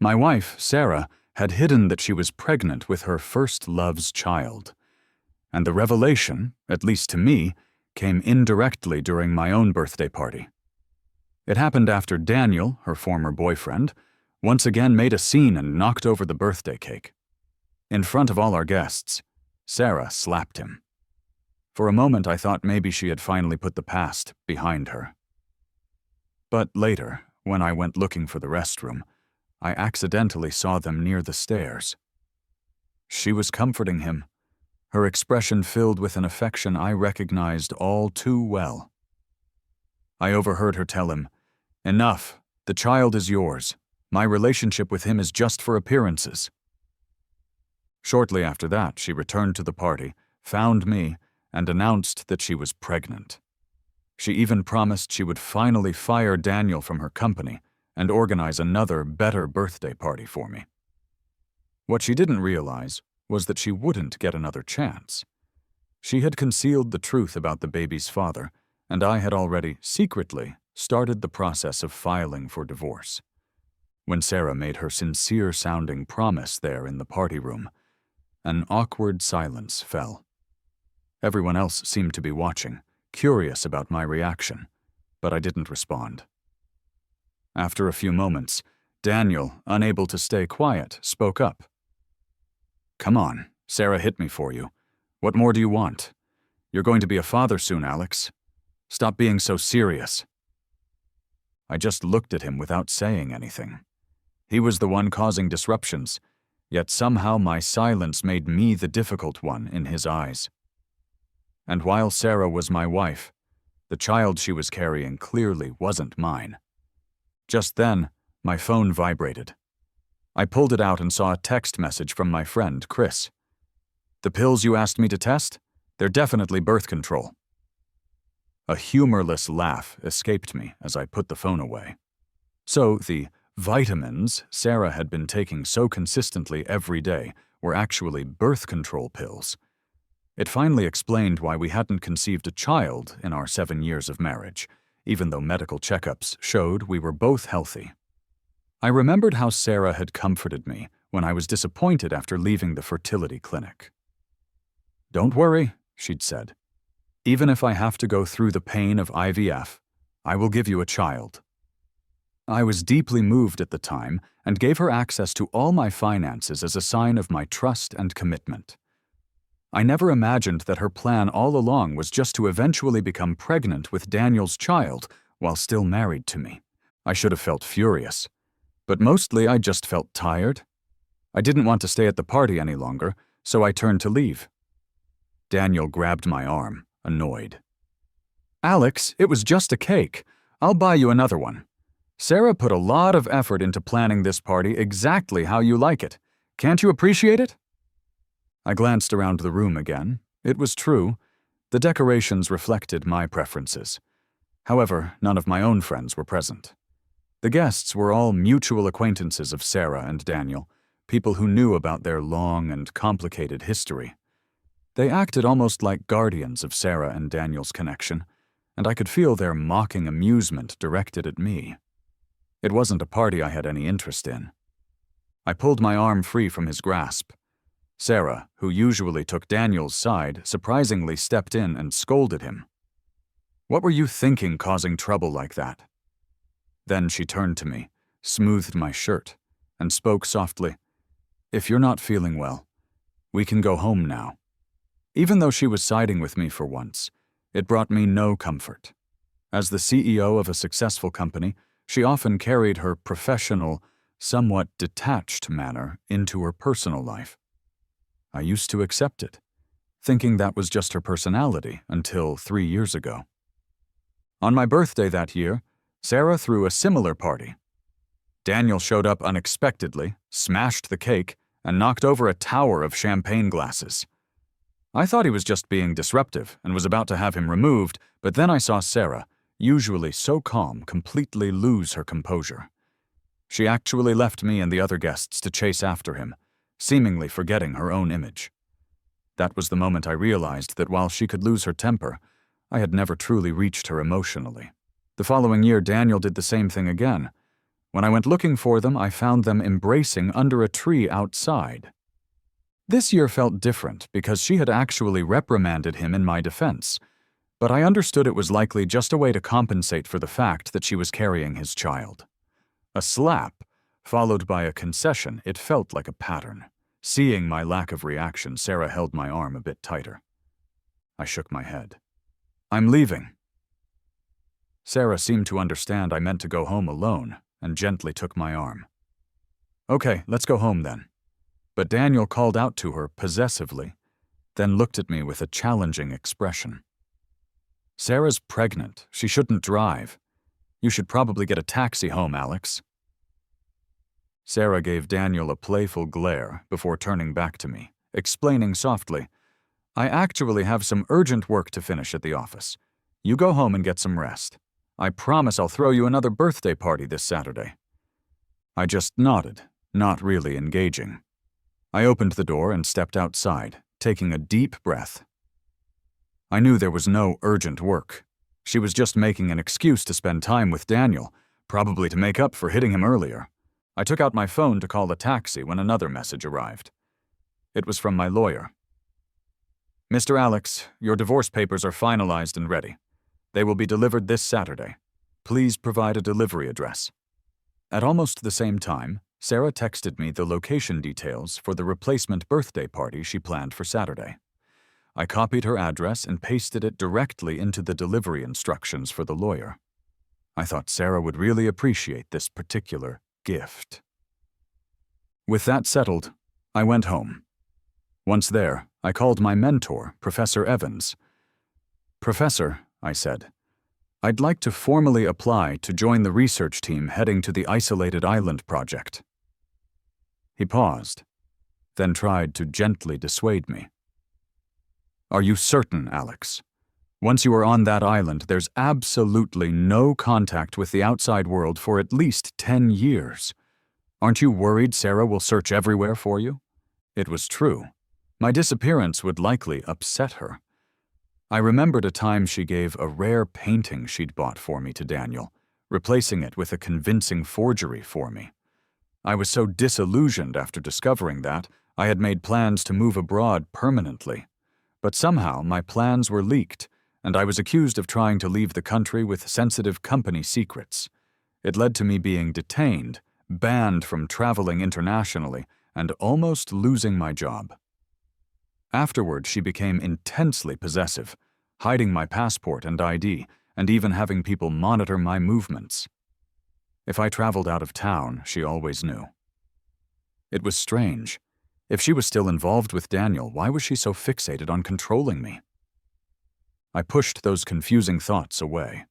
My wife, Sarah, had hidden that she was pregnant with her first love's child. And the revelation, at least to me, came indirectly during my own birthday party. It happened after Daniel, her former boyfriend, once again made a scene and knocked over the birthday cake. In front of all our guests, Sarah slapped him. For a moment I thought maybe she had finally put the past behind her. But later, when I went looking for the restroom, I accidentally saw them near the stairs. She was comforting him, her expression filled with an affection I recognized all too well. I overheard her tell him, "Enough, the child is yours. My relationship with him is just for appearances." Shortly after that, she returned to the party, found me, and announced that she was pregnant. She even promised she would finally fire Daniel from her company and organize another, better birthday party for me. What she didn't realize was that she wouldn't get another chance. She had concealed the truth about the baby's father, and I had already, secretly, started the process of filing for divorce. When Sarah made her sincere-sounding promise there in the party room, an awkward silence fell. Everyone else seemed to be watching, curious about my reaction, but I didn't respond. After a few moments, Daniel, unable to stay quiet, spoke up. "Come on, Sarah hit me for you. What more do you want? You're going to be a father soon, Alex. Stop being so serious." I just looked at him without saying anything. He was the one causing disruptions, yet somehow my silence made me the difficult one in his eyes. And while Sarah was my wife, the child she was carrying clearly wasn't mine. Just then, my phone vibrated. I pulled it out and saw a text message from my friend, Chris. "The pills you asked me to test? They're definitely birth control." A humorless laugh escaped me as I put the phone away. So the vitamins Sarah had been taking so consistently every day were actually birth control pills. It finally explained why we hadn't conceived a child in our 7 years of marriage, even though medical checkups showed we were both healthy. I remembered how Sarah had comforted me when I was disappointed after leaving the fertility clinic. "Don't worry," she'd said. "Even if I have to go through the pain of IVF, I will give you a child." I was deeply moved at the time and gave her access to all my finances as a sign of my trust and commitment. I never imagined that her plan all along was just to eventually become pregnant with Daniel's child while still married to me. I should have felt furious, but mostly I just felt tired. I didn't want to stay at the party any longer, so I turned to leave. Daniel grabbed my arm, annoyed. "Alex, it was just a cake. I'll buy you another one. Sarah put a lot of effort into planning this party exactly how you like it. Can't you appreciate it?" I glanced around the room again. It was true. The decorations reflected my preferences. However, none of my own friends were present. The guests were all mutual acquaintances of Sarah and Daniel, people who knew about their long and complicated history. They acted almost like guardians of Sarah and Daniel's connection, and I could feel their mocking amusement directed at me. It wasn't a party I had any interest in. I pulled my arm free from his grasp. Sarah, who usually took Daniel's side, surprisingly stepped in and scolded him. "What were you thinking causing trouble like that?" Then she turned to me, smoothed my shirt, and spoke softly. "If you're not feeling well, we can go home now." Even though she was siding with me for once, it brought me no comfort. As the CEO of a successful company, she often carried her professional, somewhat detached manner into her personal life. I used to accept it, thinking that was just her personality until 3 years ago. On my birthday that year, Sarah threw a similar party. Daniel showed up unexpectedly, smashed the cake, and knocked over a tower of champagne glasses. I thought he was just being disruptive and was about to have him removed, but then I saw Sarah, usually so calm, completely lose her composure. She actually left me and the other guests to chase after him, seemingly forgetting her own image. That was the moment I realized that while she could lose her temper, I had never truly reached her emotionally. The following year, Daniel did the same thing again. When I went looking for them, I found them embracing under a tree outside. This year felt different because she had actually reprimanded him in my defense, but I understood it was likely just a way to compensate for the fact that she was carrying his child. A slap, followed by a concession, it felt like a pattern. Seeing my lack of reaction, Sarah held my arm a bit tighter. I shook my head. "I'm leaving." Sarah seemed to understand I meant to go home alone and gently took my arm. "Okay, let's go home then." But Daniel called out to her possessively, then looked at me with a challenging expression. "Sarah's pregnant. She shouldn't drive. You should probably get a taxi home, Alex." Sarah gave Daniel a playful glare before turning back to me, explaining softly, "I actually have some urgent work to finish at the office. You go home and get some rest. I promise I'll throw you another birthday party this Saturday." I just nodded, not really engaging. I opened the door and stepped outside, taking a deep breath. I knew there was no urgent work. She was just making an excuse to spend time with Daniel, probably to make up for hitting him earlier. I took out my phone to call a taxi when another message arrived. It was from my lawyer. "Mr. Alex, your divorce papers are finalized and ready. They will be delivered this Saturday. Please provide a delivery address." At almost the same time, Sarah texted me the location details for the replacement birthday party she planned for Saturday. I copied her address and pasted it directly into the delivery instructions for the lawyer. I thought Sarah would really appreciate this particular gift. With that settled, I went home. Once there, I called my mentor, Professor Evans. "Professor," I said, "I'd like to formally apply to join the research team heading to the Isolated Island project." He paused, then tried to gently dissuade me. "Are you certain, Alex? Once you are on that island, there's absolutely no contact with the outside world for at least 10 years. Aren't you worried Sarah will search everywhere for you?" It was true. My disappearance would likely upset her. I remembered a time she gave a rare painting she'd bought for me to Daniel, replacing it with a convincing forgery for me. I was so disillusioned after discovering that I had made plans to move abroad permanently. But somehow my plans were leaked, and I was accused of trying to leave the country with sensitive company secrets. It led to me being detained, banned from traveling internationally, and almost losing my job. Afterward, she became intensely possessive, hiding my passport and ID, and even having people monitor my movements. If I traveled out of town, she always knew. It was strange. If she was still involved with Daniel, why was she so fixated on controlling me? I pushed those confusing thoughts away.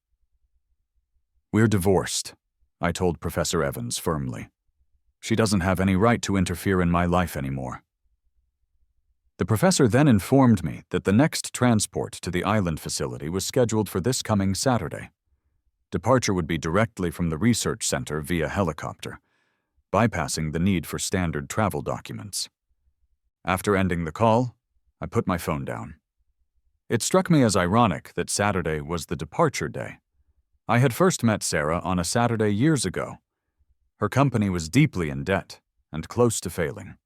"We're divorced," I told Professor Evans firmly. "She doesn't have any right to interfere in my life anymore." The professor then informed me that the next transport to the island facility was scheduled for this coming Saturday. Departure would be directly from the research center via helicopter, bypassing the need for standard travel documents. After ending the call, I put my phone down. It struck me as ironic that Saturday was the departure day. I had first met Sarah on a Saturday years ago. Her company was deeply in debt and close to failing.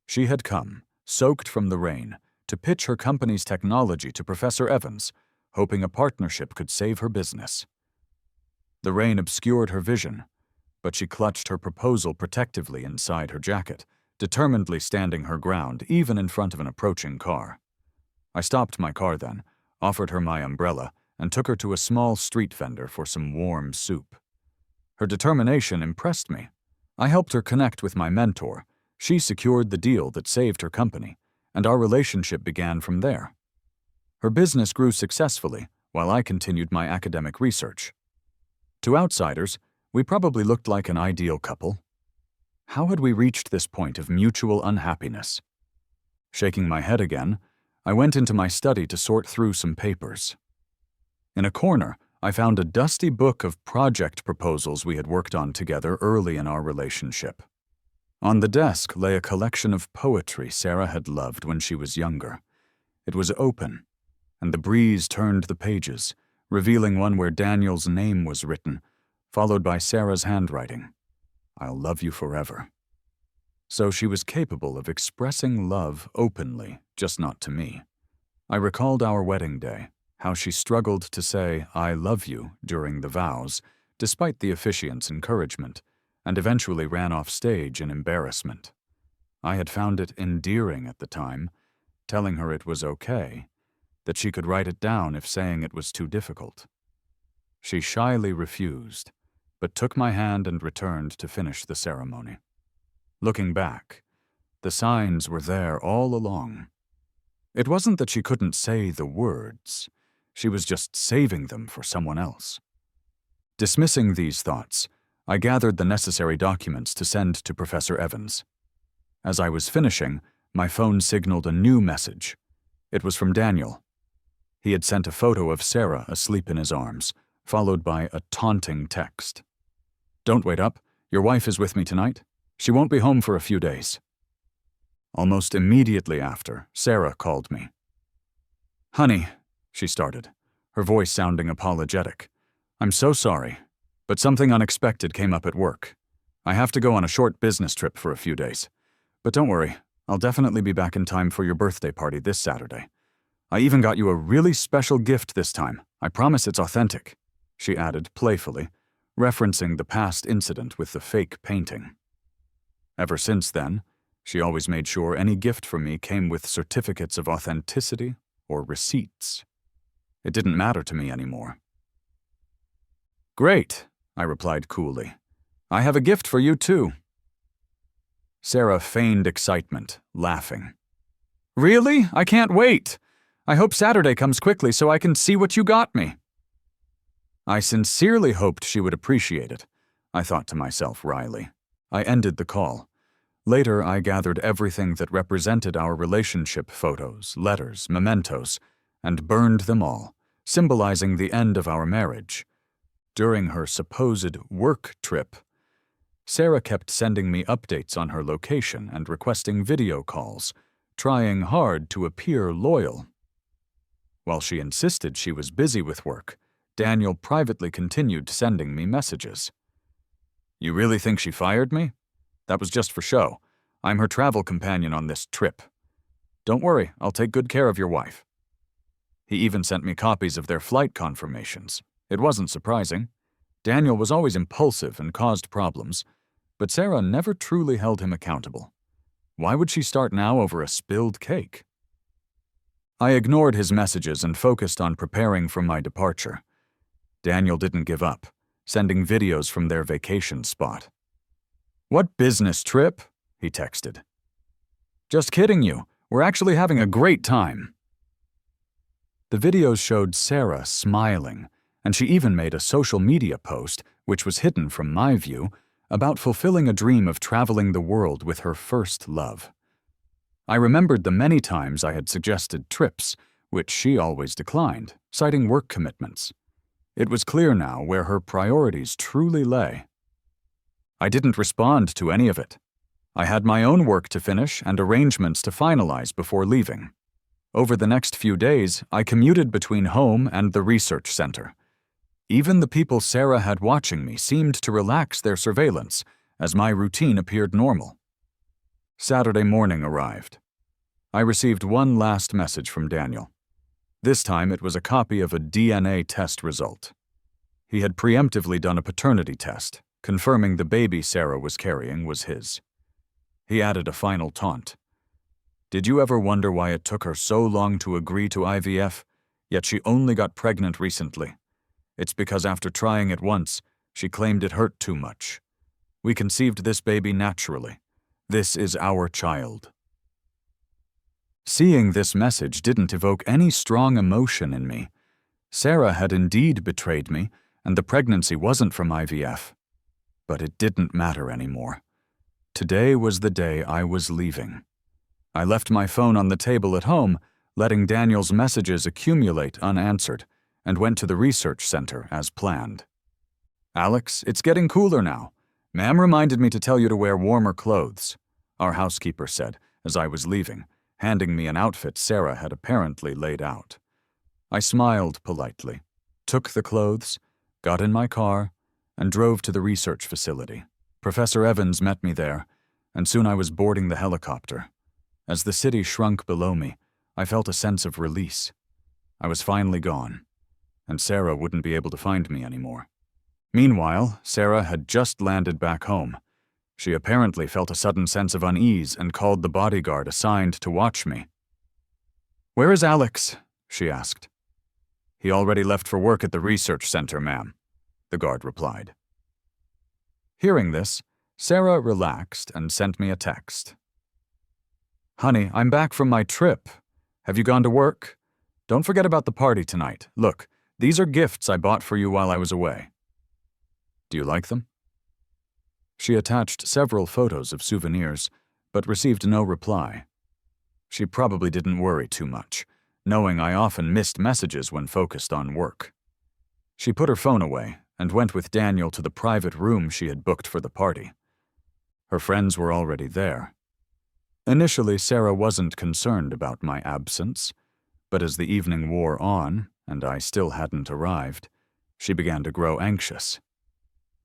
She had come, soaked from the rain, to pitch her company's technology to Professor Evans, hoping a partnership could save her business. The rain obscured her vision, but she clutched her proposal protectively inside her jacket, determinedly standing her ground even in front of an approaching car. I stopped my car then, offered her my umbrella, and took her to a small street vendor for some warm soup. Her determination impressed me. I helped her connect with my mentor. She secured the deal that saved her company, and our relationship began from there. Her business grew successfully, while I continued my academic research. To outsiders, we probably looked like an ideal couple. How had we reached this point of mutual unhappiness? Shaking my head again, I went into my study to sort through some papers. In a corner, I found a dusty book of project proposals we had worked on together early in our relationship. On the desk lay a collection of poetry Sarah had loved when she was younger. It was open, and the breeze turned the pages, revealing one where Daniel's name was written, followed by Sarah's handwriting. "I'll love you forever." So she was capable of expressing love openly, just not to me. I recalled our wedding day, how she struggled to say, "I love you," during the vows, despite the officiant's encouragement, and eventually ran off stage in embarrassment. I had found it endearing at the time, telling her it was okay, that she could write it down if saying it was too difficult. She shyly refused, but took my hand and returned to finish the ceremony. Looking back, the signs were there all along. It wasn't that she couldn't say the words, she was just saving them for someone else. Dismissing these thoughts, I gathered the necessary documents to send to Professor Evans. As I was finishing, my phone signaled a new message. It was from Daniel. He had sent a photo of Sarah asleep in his arms, followed by a taunting text. "Don't wait up. Your wife is with me tonight. She won't be home for a few days." Almost immediately after, Sarah called me. "Honey," she started, her voice sounding apologetic. "I'm so sorry, but something unexpected came up at work. I have to go on a short business trip for a few days. But don't worry, I'll definitely be back in time for your birthday party this Saturday. I even got you a really special gift this time. I promise it's authentic," she added playfully, referencing the past incident with the fake painting. Ever since then, she always made sure any gift from me came with certificates of authenticity or receipts. It didn't matter to me anymore. "Great," I replied coolly. "I have a gift for you too." Sarah feigned excitement, laughing. "Really? I can't wait. I hope Saturday comes quickly so I can see what you got me." I sincerely hoped she would appreciate it, I thought to myself wryly. I ended the call. Later, I gathered everything that represented our relationship, photos, letters, mementos, and burned them all, symbolizing the end of our marriage. During her supposed work trip, Sarah kept sending me updates on her location and requesting video calls, trying hard to appear loyal. While she insisted she was busy with work, Daniel privately continued sending me messages. "You really think she fired me? That was just for show. I'm her travel companion on this trip. Don't worry, I'll take good care of your wife." He even sent me copies of their flight confirmations. It wasn't surprising. Daniel was always impulsive and caused problems, but Sarah never truly held him accountable. Why would she start now over a spilled cake? I ignored his messages and focused on preparing for my departure. Daniel didn't give up, sending videos from their vacation spot. "What business trip?" he texted. "Just kidding you. We're actually having a great time." The videos showed Sarah smiling, and she even made a social media post, which was hidden from my view, about fulfilling a dream of traveling the world with her first love. I remembered the many times I had suggested trips, which she always declined, citing work commitments. It was clear now where her priorities truly lay. I didn't respond to any of it. I had my own work to finish and arrangements to finalize before leaving. Over the next few days, I commuted between home and the research center. Even the people Sarah had watching me seemed to relax their surveillance, as my routine appeared normal. Saturday morning arrived. I received one last message from Daniel. This time it was a copy of a DNA test result. He had preemptively done a paternity test, confirming the baby Sarah was carrying was his. He added a final taunt. "Did you ever wonder why it took her so long to agree to IVF, yet she only got pregnant recently? It's because after trying it once, she claimed it hurt too much. We conceived this baby naturally. This is our child." Seeing this message didn't evoke any strong emotion in me. Sarah had indeed betrayed me, and the pregnancy wasn't from IVF. But it didn't matter anymore. Today was the day I was leaving. I left my phone on the table at home, letting Daniel's messages accumulate unanswered, and went to the research center as planned. "Alex, it's getting cooler now. Ma'am reminded me to tell you to wear warmer clothes," our housekeeper said as I was leaving, handing me an outfit Sarah had apparently laid out. I smiled politely, took the clothes, got in my car, and drove to the research facility. Professor Evans met me there, and soon I was boarding the helicopter. As the city shrunk below me, I felt a sense of release. I was finally gone, and Sarah wouldn't be able to find me anymore. Meanwhile, Sarah had just landed back home. She apparently felt a sudden sense of unease and called the bodyguard assigned to watch me. "Where is Alex?" she asked. "He already left for work at the research center, ma'am," the guard replied. Hearing this, Sarah relaxed and sent me a text. "Honey, I'm back from my trip. Have you gone to work? Don't forget about the party tonight. Look, these are gifts I bought for you while I was away. Do you like them?" She attached several photos of souvenirs, but received no reply. She probably didn't worry too much, knowing I often missed messages when focused on work. She put her phone away and went with Daniel to the private room she had booked for the party. Her friends were already there. Initially, Sarah wasn't concerned about my absence, but as the evening wore on, and I still hadn't arrived, she began to grow anxious.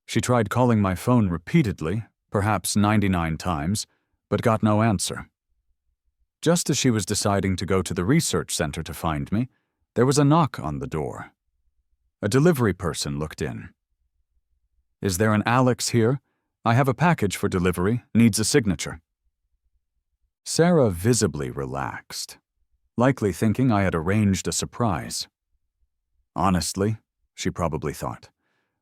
She tried calling my phone repeatedly, perhaps 99 times, but got no answer. Just as she was deciding to go to the research center to find me, there was a knock on the door. A delivery person looked in. "Is there an Alex here? I have a package for delivery, needs a signature." Sarah visibly relaxed, likely thinking I had arranged a surprise. Honestly, she probably thought,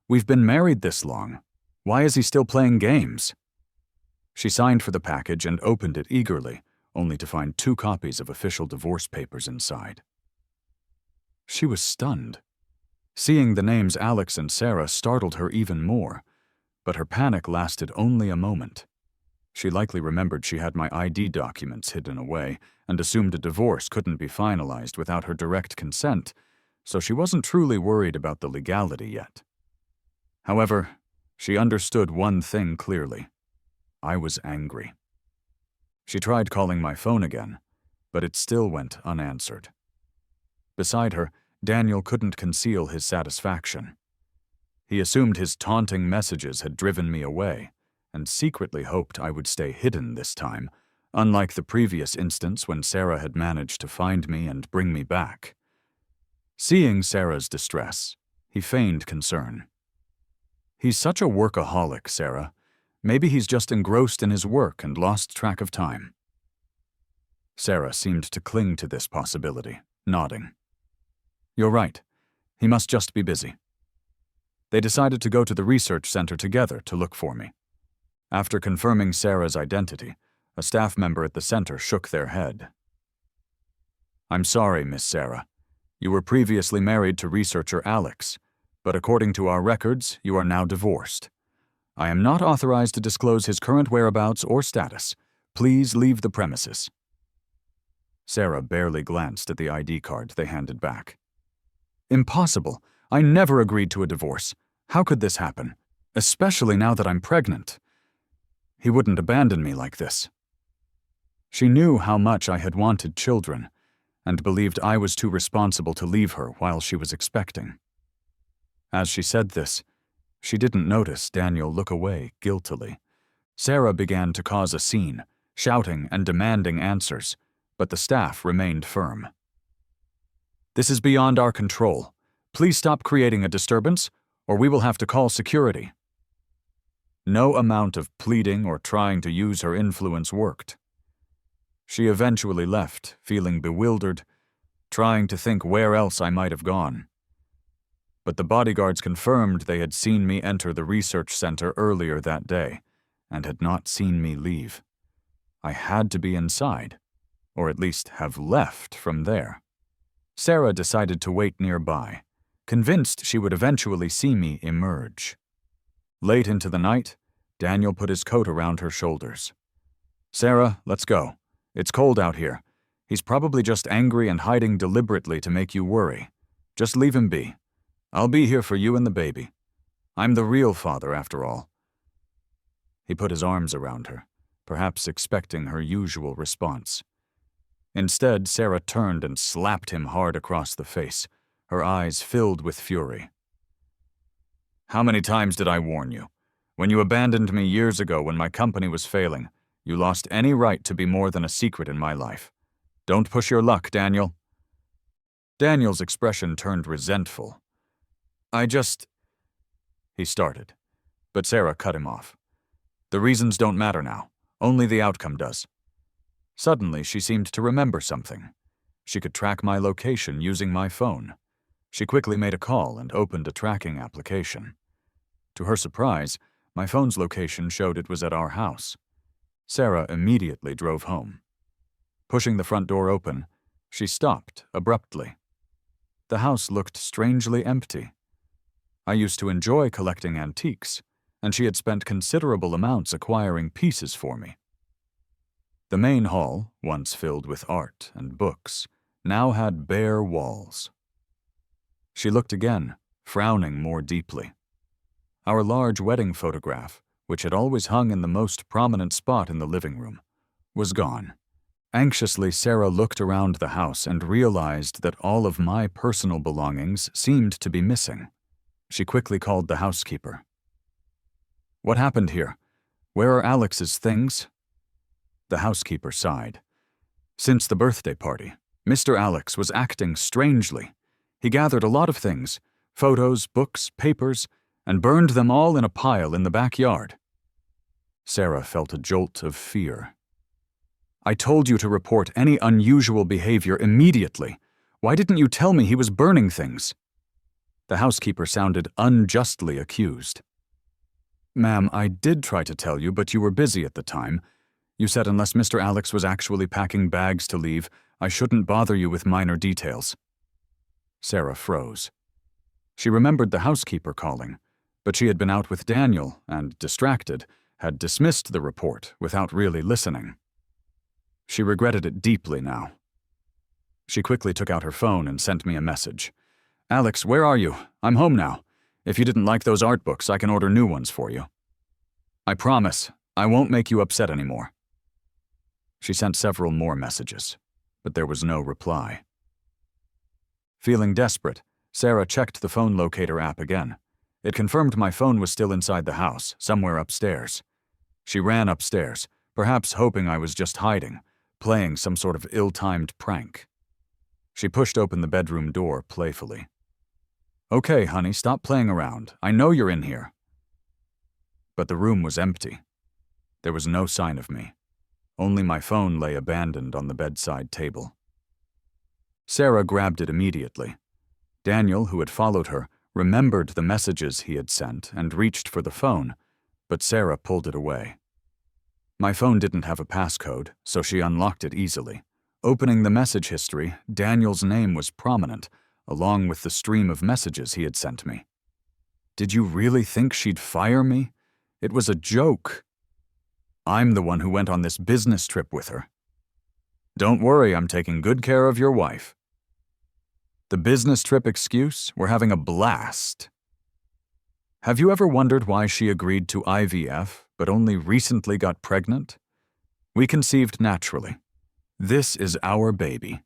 we've been married this long. Why is he still playing games? She signed for the package and opened it eagerly, only to find 2 copies of official divorce papers inside. She was stunned. Seeing the names Alex and Sarah startled her even more, but her panic lasted only a moment. She likely remembered she had my ID documents hidden away and assumed a divorce couldn't be finalized without her direct consent, so she wasn't truly worried about the legality yet. However, she understood one thing clearly. I was angry. She tried calling my phone again, but it still went unanswered. Beside her, Daniel couldn't conceal his satisfaction. He assumed his taunting messages had driven me away, and secretly hoped I would stay hidden this time, unlike the previous instance when Sarah had managed to find me and bring me back. Seeing Sarah's distress, he feigned concern. "He's such a workaholic, Sarah. Maybe he's just engrossed in his work and lost track of time." Sarah seemed to cling to this possibility, nodding. "You're right. He must just be busy." They decided to go to the research center together to look for me. After confirming Sarah's identity, a staff member at the center shook their head. "I'm sorry, Miss Sarah. You were previously married to researcher Alex, but according to our records, you are now divorced. I am not authorized to disclose his current whereabouts or status. Please leave the premises." Sarah barely glanced at the ID card they handed back. "Impossible. I never agreed to a divorce. How could this happen? Especially now that I'm pregnant. He wouldn't abandon me like this." She knew how much I had wanted children, and believed I was too responsible to leave her while she was expecting. As she said this, she didn't notice Daniel look away guiltily. Sarah began to cause a scene, shouting and demanding answers, but the staff remained firm. "This is beyond our control. Please stop creating a disturbance, or we will have to call security." No amount of pleading or trying to use her influence worked. She eventually left, feeling bewildered, trying to think where else I might have gone. But the bodyguards confirmed they had seen me enter the research center earlier that day, and had not seen me leave. I had to be inside, or at least have left from there. Sarah decided to wait nearby, convinced she would eventually see me emerge. Late into the night, Daniel put his coat around her shoulders. "Sarah, let's go. It's cold out here. He's probably just angry and hiding deliberately to make you worry. Just leave him be. I'll be here for you and the baby. I'm the real father, after all." He put his arms around her, perhaps expecting her usual response. Instead, Sarah turned and slapped him hard across the face, her eyes filled with fury. How many times did I warn you? When you abandoned me years ago when my company was failing, you lost any right to be more than a secret in my life. Don't push your luck, Daniel." Daniel's expression turned resentful. He started, but Sarah cut him off. "The reasons don't matter now. Only the outcome does." Suddenly, she seemed to remember something. She could track my location using my phone. She quickly made a call and opened a tracking application. To her surprise, my phone's location showed it was at our house. Sarah immediately drove home. Pushing the front door open, she stopped abruptly. The house looked strangely empty. I used to enjoy collecting antiques, and she had spent considerable amounts acquiring pieces for me. The main hall, once filled with art and books, now had bare walls. She looked again, frowning more deeply. Our large wedding photograph, which had always hung in the most prominent spot in the living room, was gone. Anxiously, Sarah looked around the house and realized that all of my personal belongings seemed to be missing. She quickly called the housekeeper. "What happened here? Where are Alex's things?" The housekeeper sighed. "Since the birthday party, Mr. Alex was acting strangely. He gathered a lot of things, photos, books, papers, and burned them all in a pile in the backyard." Sarah felt a jolt of fear. "I told you to report any unusual behavior immediately. Why didn't you tell me he was burning things?" The housekeeper sounded unjustly accused. "Ma'am, I did try to tell you, but you were busy at the time. You said unless Mr. Alex was actually packing bags to leave, I shouldn't bother you with minor details." Sarah froze. She remembered the housekeeper calling, but she had been out with Daniel and, distracted, had dismissed the report without really listening. She regretted it deeply now. She quickly took out her phone and sent me a message. "Alex, where are you? I'm home now. If you didn't like those art books, I can order new ones for you. I promise, I won't make you upset anymore." She sent several more messages, but there was no reply. Feeling desperate, Sarah checked the phone locator app again. It confirmed my phone was still inside the house, somewhere upstairs. She ran upstairs, perhaps hoping I was just hiding, playing some sort of ill-timed prank. She pushed open the bedroom door playfully. "Okay, honey, stop playing around. I know you're in here." But the room was empty. There was no sign of me. Only my phone lay abandoned on the bedside table. Sarah grabbed it immediately. Daniel, who had followed her, remembered the messages he had sent and reached for the phone, but Sarah pulled it away. My phone didn't have a passcode, so she unlocked it easily. Opening the message history, Daniel's name was prominent, along with the stream of messages he had sent me. Did you really think she'd fire me? It was a joke. I'm the one who went on this business trip with her. Don't worry, I'm taking good care of your wife. The business trip excuse? We're having a blast. Have you ever wondered why she agreed to IVF, but only recently got pregnant? We conceived naturally. This is our baby.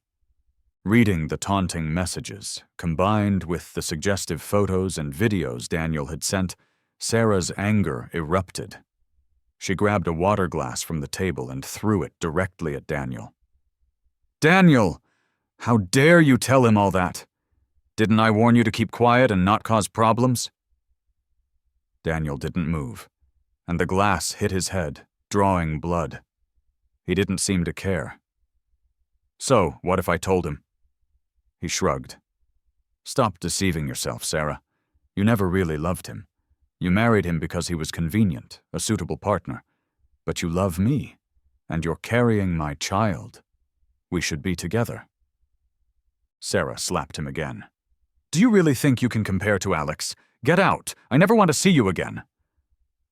Reading the taunting messages, combined with the suggestive photos and videos Daniel had sent, Sarah's anger erupted. She grabbed a water glass from the table and threw it directly at Daniel. "Daniel! How dare you tell him all that? Didn't I warn you to keep quiet and not cause problems?" Daniel didn't move, and the glass hit his head, drawing blood. He didn't seem to care. "So, what if I told him?" He shrugged. "Stop deceiving yourself, Sarah. You never really loved him. You married him because he was convenient, a suitable partner. But you love me, and you're carrying my child. We should be together." Sarah slapped him again. "Do you really think you can compare to Alex? Get out! I never want to see you again."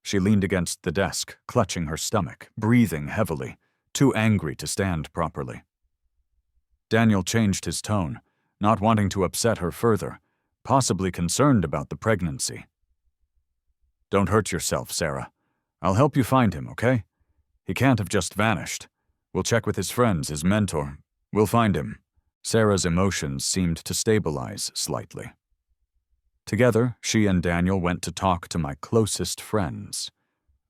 She leaned against the desk, clutching her stomach, breathing heavily, too angry to stand properly. Daniel changed his tone, not wanting to upset her further, possibly concerned about the pregnancy. "Don't hurt yourself, Sarah. I'll help you find him, okay? He can't have just vanished. We'll check with his friends, his mentor. We'll find him." Sarah's emotions seemed to stabilize slightly. Together, she and Daniel went to talk to my closest friends.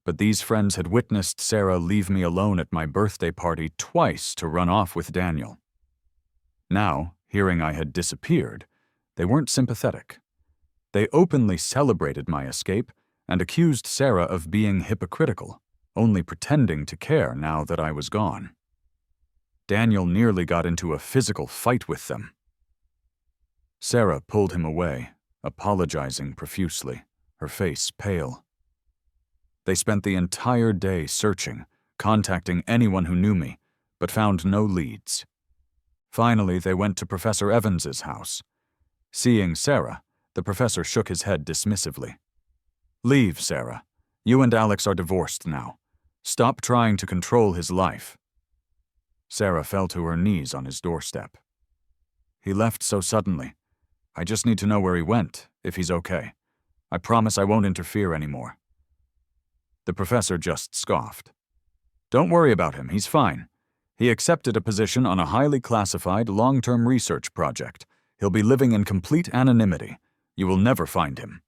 But these friends had witnessed Sarah leave me alone at my birthday party twice to run off with Daniel. Now, hearing I had disappeared, they weren't sympathetic. They openly celebrated my escape and accused Sarah of being hypocritical, only pretending to care now that I was gone. Daniel nearly got into a physical fight with them. Sarah pulled him away, apologizing profusely, her face pale. They spent the entire day searching, contacting anyone who knew me, but found no leads. Finally, they went to Professor Evans's house. Seeing Sarah, the professor shook his head dismissively. "Leave, Sarah. You and Alex are divorced now. Stop trying to control his life." Sarah fell to her knees on his doorstep. "He left so suddenly. I just need to know where he went, if he's okay. I promise I won't interfere anymore." The professor just scoffed. "Don't worry about him, he's fine. He accepted a position on a highly classified long-term research project. He'll be living in complete anonymity. You will never find him."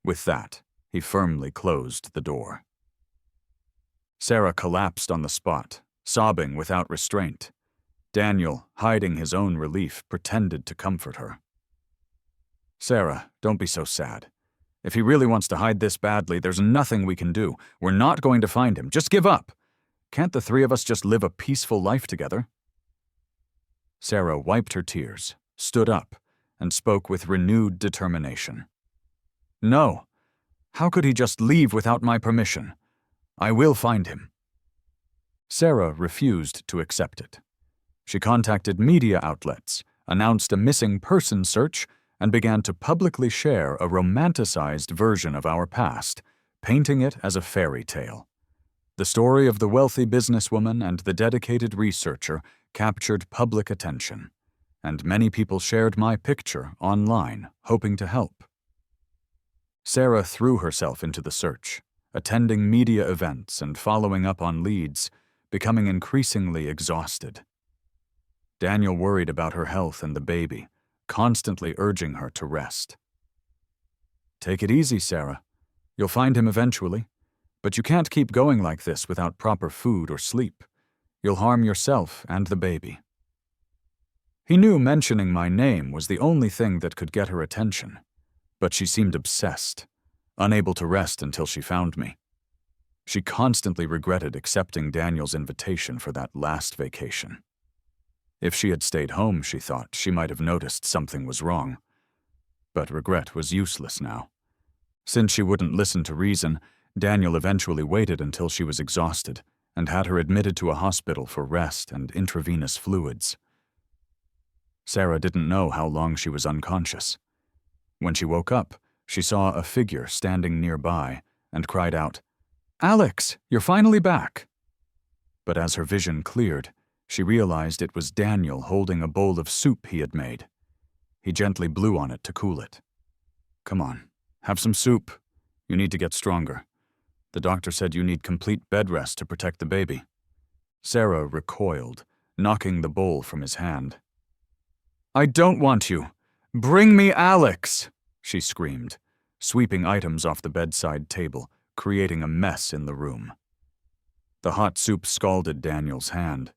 With that, he firmly closed the door. Sarah collapsed on the spot, sobbing without restraint. Daniel, hiding his own relief, pretended to comfort her. "Sarah, don't be so sad. If he really wants to hide this badly, there's nothing we can do. We're not going to find him. Just give up. Can't the three of us just live a peaceful life together?" Sarah wiped her tears, stood up, and spoke with renewed determination. "No. How could he just leave without my permission? I will find him." Sarah refused to accept it. She contacted media outlets, announced a missing person search, and began to publicly share a romanticized version of our past, painting it as a fairy tale. The story of the wealthy businesswoman and the dedicated researcher captured public attention, and many people shared my picture online, hoping to help. Sarah threw herself into the search, attending media events and following up on leads, becoming increasingly exhausted. Daniel worried about her health and the baby, constantly urging her to rest. "Take it easy, Sarah. You'll find him eventually. But you can't keep going like this without proper food or sleep. You'll harm yourself and the baby." He knew mentioning my name was the only thing that could get her attention, but she seemed obsessed, unable to rest until she found me. She constantly regretted accepting Daniel's invitation for that last vacation. If she had stayed home, she thought, she might have noticed something was wrong. But regret was useless now. Since she wouldn't listen to reason, Daniel eventually waited until she was exhausted and had her admitted to a hospital for rest and intravenous fluids. Sarah didn't know how long she was unconscious. When she woke up, she saw a figure standing nearby and cried out, "Alex, you're finally back." But as her vision cleared, she realized it was Daniel holding a bowl of soup he had made. He gently blew on it to cool it. "Come on, have some soup. You need to get stronger. The doctor said you need complete bed rest to protect the baby." Sarah recoiled, knocking the bowl from his hand. "I don't want you. Bring me Alex," she screamed, sweeping items off the bedside table, creating a mess in the room. The hot soup scalded Daniel's hand,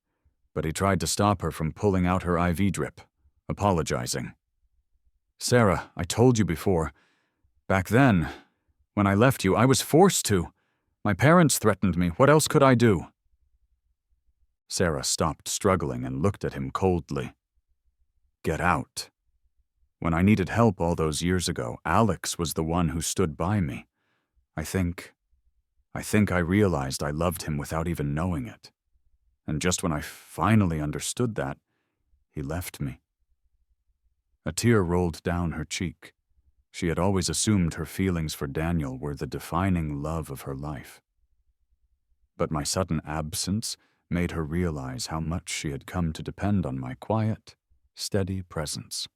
but he tried to stop her from pulling out her IV drip, apologizing. "Sarah, I told you before. Back then, when I left you, I was forced to. My parents threatened me. What else could I do?" Sarah stopped struggling and looked at him coldly. "Get out. When I needed help all those years ago, Alex was the one who stood by me. I think I realized I loved him without even knowing it. And just when I finally understood that, he left me." A tear rolled down her cheek. She had always assumed her feelings for Daniel were the defining love of her life. But my sudden absence made her realize how much she had come to depend on my quiet, steady presence.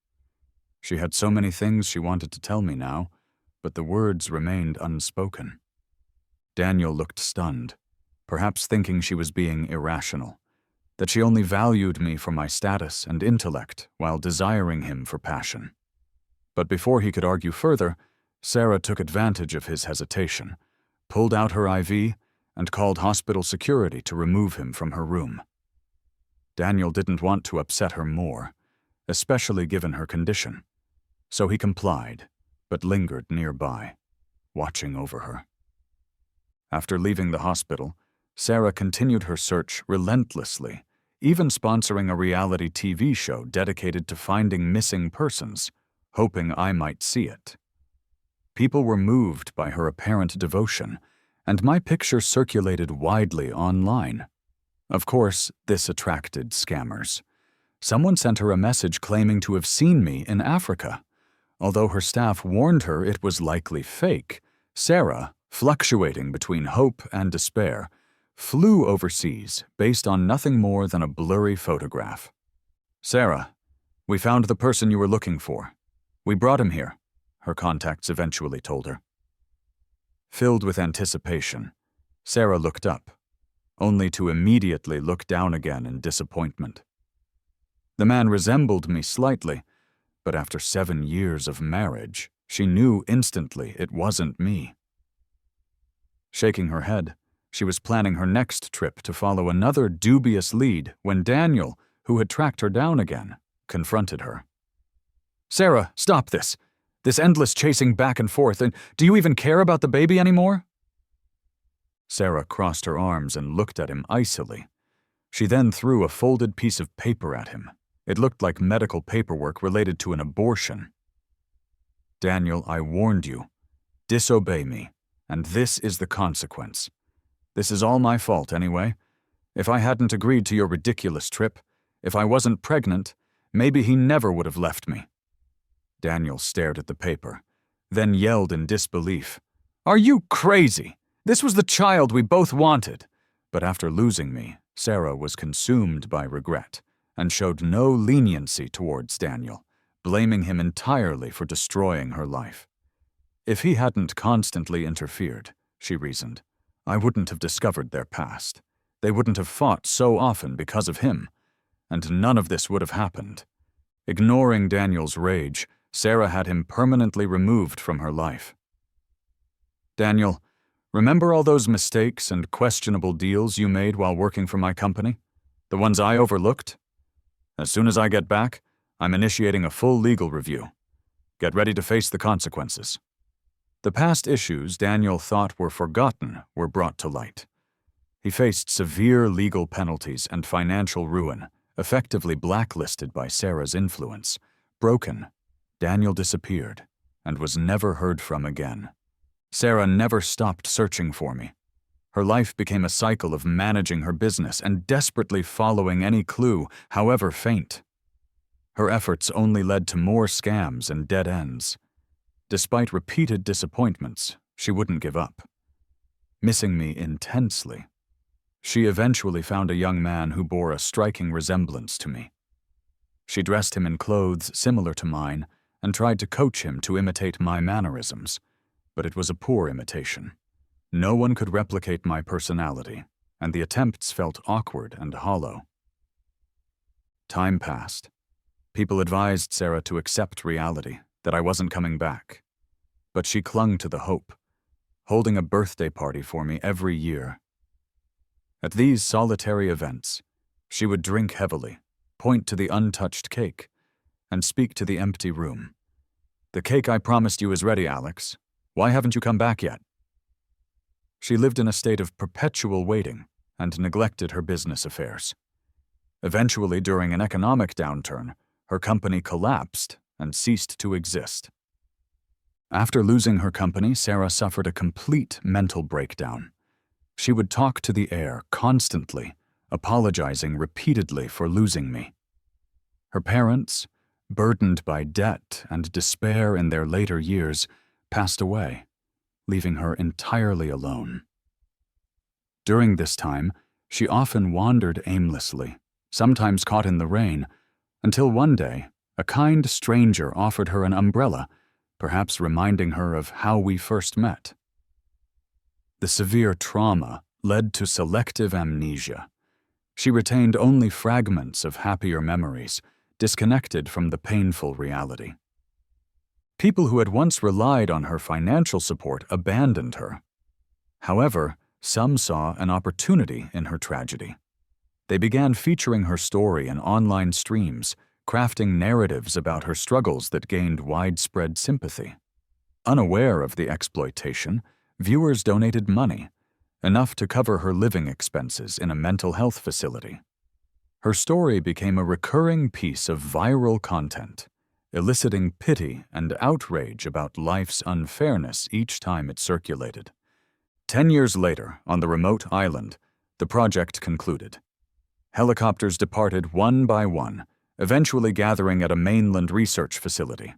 She had so many things she wanted to tell me now, but the words remained unspoken. Daniel looked stunned, perhaps thinking she was being irrational, that she only valued me for my status and intellect while desiring him for passion. But before he could argue further, Sarah took advantage of his hesitation, pulled out her IV, and called hospital security to remove him from her room. Daniel didn't want to upset her more, especially given her condition, so he complied, but lingered nearby, watching over her. After leaving the hospital, Sarah continued her search relentlessly, even sponsoring a reality TV show dedicated to finding missing persons, hoping I might see it. People were moved by her apparent devotion, and my picture circulated widely online. Of course, this attracted scammers. Someone sent her a message claiming to have seen me in Africa. Although her staff warned her it was likely fake, Sarah, fluctuating between hope and despair, flew overseas based on nothing more than a blurry photograph. "Sarah, we found the person you were looking for. We brought him here," her contacts eventually told her. Filled with anticipation, Sarah looked up, only to immediately look down again in disappointment. The man resembled me slightly, but after 7 years of marriage, she knew instantly it wasn't me. Shaking her head, she was planning her next trip to follow another dubious lead when Daniel, who had tracked her down again, confronted her. "Sarah, stop this! This endless chasing back and forth, and do you even care about the baby anymore?" Sarah crossed her arms and looked at him icily. She then threw a folded piece of paper at him. It looked like medical paperwork related to an abortion. "Daniel, I warned you. Disobey me, and this is the consequence. This is all my fault anyway. If I hadn't agreed to your ridiculous trip, if I wasn't pregnant, maybe he never would have left me." Daniel stared at the paper, then yelled in disbelief, "Are you crazy? This was the child we both wanted." But after losing me, Sarah was consumed by regret and showed no leniency towards Daniel, blaming him entirely for destroying her life. If he hadn't constantly interfered, she reasoned, I wouldn't have discovered their past. They wouldn't have fought so often because of him, and none of this would have happened. Ignoring Daniel's rage, Sarah had him permanently removed from her life. "Daniel, remember all those mistakes and questionable deals you made while working for my company? The ones I overlooked? As soon as I get back, I'm initiating a full legal review. Get ready to face the consequences." The past issues Daniel thought were forgotten were brought to light. He faced severe legal penalties and financial ruin, effectively blacklisted by Sarah's influence. Broken, Daniel disappeared and was never heard from again. Sarah never stopped searching for me. Her life became a cycle of managing her business and desperately following any clue, however faint. Her efforts only led to more scams and dead ends. Despite repeated disappointments, she wouldn't give up. Missing me intensely, she eventually found a young man who bore a striking resemblance to me. She dressed him in clothes similar to mine and tried to coach him to imitate my mannerisms, but it was a poor imitation. No one could replicate my personality, and the attempts felt awkward and hollow. Time passed. People advised Sarah to accept reality, that I wasn't coming back. But she clung to the hope, holding a birthday party for me every year. At these solitary events, she would drink heavily, point to the untouched cake, and speak to the empty room. "The cake I promised you is ready, Alex. Why haven't you come back yet?" She lived in a state of perpetual waiting and neglected her business affairs. Eventually, during an economic downturn, her company collapsed and ceased to exist. After losing her company, Sarah suffered a complete mental breakdown. She would talk to the air constantly, apologizing repeatedly for losing me. Her parents, burdened by debt and despair in their later years, passed away, leaving her entirely alone. During this time, she often wandered aimlessly, sometimes caught in the rain, until one day, a kind stranger offered her an umbrella, perhaps reminding her of how we first met. The severe trauma led to selective amnesia. She retained only fragments of happier memories, disconnected from the painful reality. People who had once relied on her financial support abandoned her. However, some saw an opportunity in her tragedy. They began featuring her story in online streams, crafting narratives about her struggles that gained widespread sympathy. Unaware of the exploitation, viewers donated money, enough to cover her living expenses in a mental health facility. Her story became a recurring piece of viral content, eliciting pity and outrage about life's unfairness each time it circulated. 10 years later, on the remote island, the project concluded. Helicopters departed one by one, eventually gathering at a mainland research facility.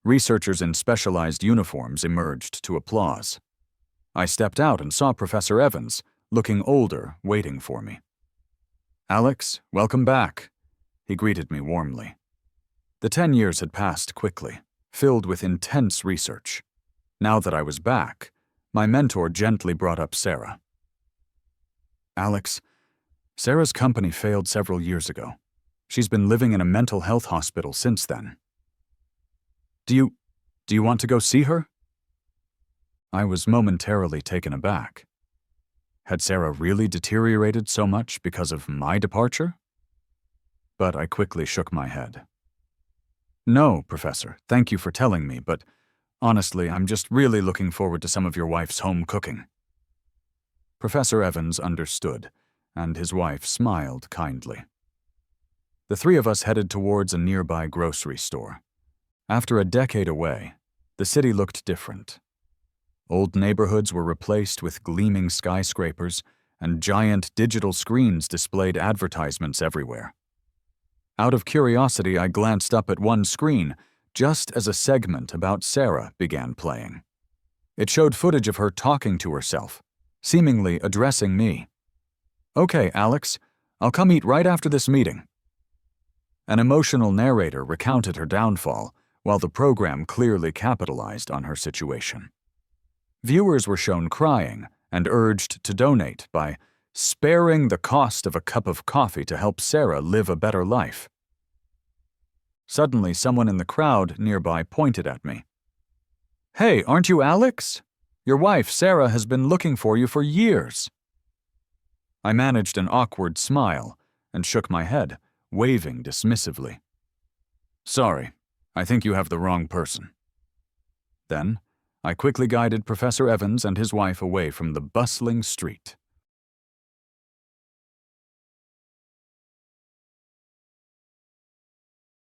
Researchers in specialized uniforms emerged to applause. I stepped out and saw Professor Evans, looking older, waiting for me. "Alex, welcome back," he greeted me warmly. The 10 years had passed quickly, filled with intense research. Now that I was back, my mentor gently brought up Sarah. "Alex, Sarah's company failed several years ago. She's been living in a mental health hospital since then. Do you want to go see her?" I was momentarily taken aback. Had Sarah really deteriorated so much because of my departure? But I quickly shook my head. "No, Professor, thank you for telling me, but honestly, I'm just really looking forward to some of your wife's home cooking." Professor Evans understood, and his wife smiled kindly. The three of us headed towards a nearby grocery store. After a decade away, the city looked different. Old neighborhoods were replaced with gleaming skyscrapers, and giant digital screens displayed advertisements everywhere. Out of curiosity, I glanced up at one screen, just as a segment about Sarah began playing. It showed footage of her talking to herself, seemingly addressing me. "Okay, Alex, I'll come eat right after this meeting." An emotional narrator recounted her downfall, while the program clearly capitalized on her situation. Viewers were shown crying and urged to donate by sparing the cost of a cup of coffee to help Sarah live a better life. Suddenly, someone in the crowd nearby pointed at me. "Hey, aren't you Alex? Your wife, Sarah, has been looking for you for years." I managed an awkward smile and shook my head, waving dismissively. "Sorry, I think you have the wrong person." Then, I quickly guided Professor Evans and his wife away from the bustling street.